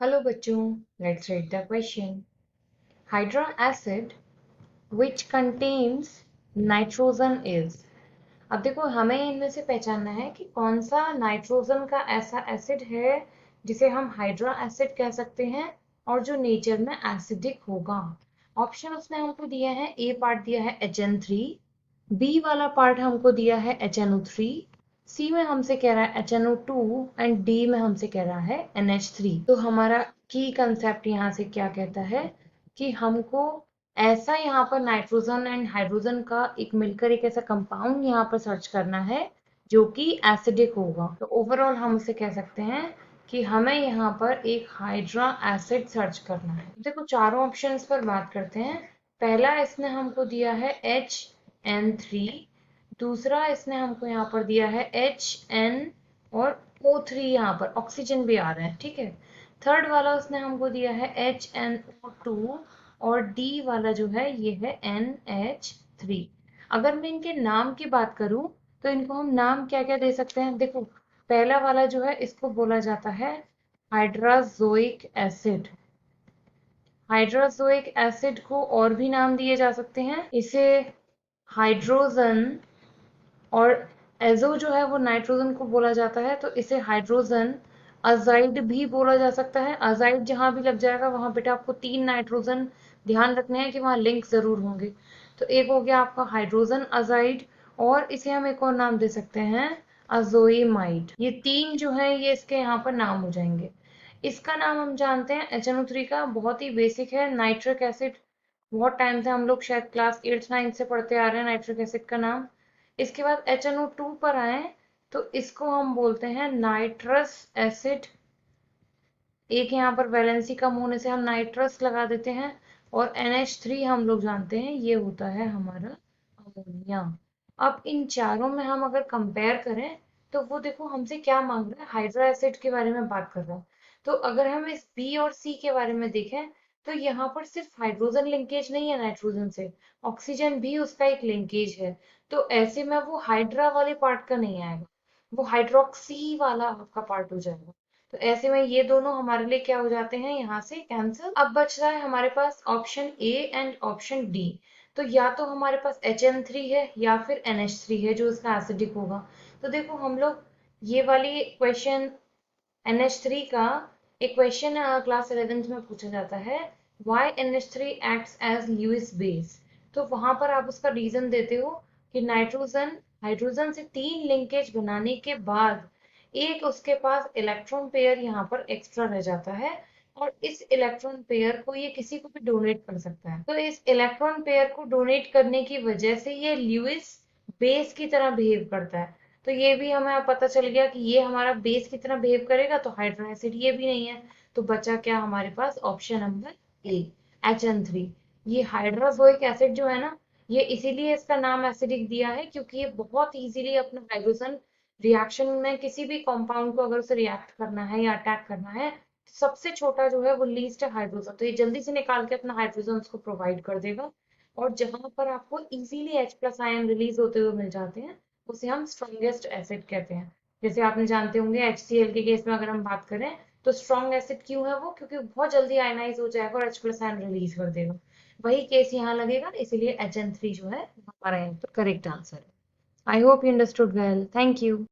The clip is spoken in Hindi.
हेलो बच्चों, let's read the question. Hydra acid which contains nitrogen is. अब देखो, हमें इनमें से पहचानना है कि कौन सा नाइट्रोजन का ऐसा एसिड है जिसे हम हाइड्रा एसिड कह सकते हैं और जो नेचर में एसिडिक होगा। ऑप्शन उसने हमको दिया है, ए पार्ट दिया है HN3, बी वाला पार्ट हमको दिया है HNO3, सी में हमसे कह रहा है HNO2 एंड डी में हमसे कह रहा है NH3। तो हमारा की कंसेप्ट यहाँ से क्या कहता है कि हमको ऐसा यहाँ पर नाइट्रोजन एंड हाइड्रोजन का एक मिलकर एक ऐसा कंपाउंड यहाँ पर सर्च करना है जो कि एसिडिक होगा। तो ओवरऑल हम उसे कह सकते हैं कि हमें यहाँ पर एक हाइड्रा एसिड सर्च करना है। देखो, चारों ऑप्शंस पर बात करते हैं। पहला इसने हमको दिया है HN3, दूसरा इसने हमको यहाँ पर दिया है HN और O3, यहाँ पर ऑक्सीजन भी आ रहा है, ठीक है। थर्ड वाला उसने हमको दिया है HNO2 और डी वाला जो है ये है NH3। अगर मैं इनके नाम की बात करूं तो इनको हम नाम क्या क्या दे सकते हैं। देखो, पहला वाला जो है इसको बोला जाता है हाइड्राजोइक एसिड। हाइड्रोजोइक एसिड को और भी नाम दिए जा सकते हैं, इसे हाइड्रोजन, और एजो जो है वो नाइट्रोजन को बोला जाता है, तो इसे हाइड्रोजन अजाइड भी बोला जा सकता है। अजाइड जहां भी लग जाएगा वहां बेटा आपको 3 नाइट्रोजन ध्यान रखने हैं कि वहां लिंक जरूर होंगे। तो एक हो गया आपका हाइड्रोजन अजाइड, और इसे हम एक और नाम दे सकते हैं अजोइमाइड। ये 3 जो है ये इसके यहाँ पर नाम हो जाएंगे। इसका नाम हम जानते हैं HNO3 का, बहुत ही बेसिक है, नाइट्रिक एसिड। बहुत टाइम से हम लोग शायद क्लास 8th 9th से पढ़ते आ रहे हैं नाइट्रिक एसिड का नाम। इसके बाद HNO2 पर आए तो इसको हम बोलते हैं नाइट्रस एसिड। एक यहाँ पर वैलेंसी कम होने से हम नाइट्रस लगा देते हैं। और NH3 हम लोग जानते हैं ये होता है हमारा अमोनिया। अब इन चारों में हम अगर कंपेयर करें तो वो देखो हमसे क्या मांग रहा है, हाइड्रा एसिड के बारे में बात कर रहा है। तो अगर हम इस बी और सी के बारे में देखें तो यहाँ पर सिर्फ हाइड्रोजन लिंकेज नहीं है नाइट्रोजन से, ऑक्सीजन भी उसका एक लिंकेज है। तो ऐसे में वो हाइड्रा वाले पार्ट का नहीं आएगा, वो हाइड्रोक्सी वाला आपका पार्ट हो जाएगा। तो ऐसे में ये दोनों हमारे लिए क्या हो जाते हैं, यहाँ से कैंसिल। अब बच रहा है हमारे पास option A and option D. तो या तो हमारे पास HN3 है या फिर NH3 है जो इसका एसिडिक होगा। तो देखो हम लोग ये वाली क्वेश्चन NH3 का एक क्वेश्चन क्लास 11th में पूछा जाता है, why NH3 acts as Lewis base। तो वहां पर आप उसका रीजन देते हो कि नाइट्रोजन हाइड्रोजन से 3 लिंकेज बनाने के बाद एक उसके पास इलेक्ट्रॉन पेयर यहाँ पर एक्स्ट्रा रह जाता है, और इस इलेक्ट्रॉन पेयर को ये किसी को भी डोनेट कर सकता है। तो इस इलेक्ट्रॉन पेयर को डोनेट करने की वजह से ये ल्यूइस बेस की तरह बिहेव करता है। तो ये भी हमें पता चल गया कि ये हमारा बेस की तरह बिहेव करेगा, तो हाइड्रोजन एसिड ये भी नहीं है। तो बचा क्या हमारे पास, ऑप्शन नंबर ए, HN3। ये हाइड्रोजोइक एसिड जो है ना, ये इसीलिए इसका नाम एसिडिक दिया है क्योंकि ये बहुत इजीली अपना हाइड्रोजन रिएक्शन में किसी भी कंपाउंड को अगर उसे रिएक्ट करना है या अटैक करना है, सबसे छोटा जो है वो लीस्ट है हाइड्रोजन, तो ये जल्दी से निकाल के अपना हाइड्रोजन उसको प्रोवाइड कर देगा। और जहां पर आपको इजीली H+ आयन रिलीज होते हुए मिल जाते हैं उसे हम स्ट्रॉन्गेस्ट एसिड कहते हैं। जैसे आपने जानते होंगे HCl के केस में अगर हम बात करें तो स्ट्रॉन्ग एसिड क्यों है वो, क्योंकि बहुत जल्दी आयनाइज हो जाएगा और H+ आयन रिलीज कर देगा। वही केस यहाँ लगेगा, इसीलिए HN3 जो है हमारा यहाँ पर करेक्ट आंसर है। I hope you understood well, thank you.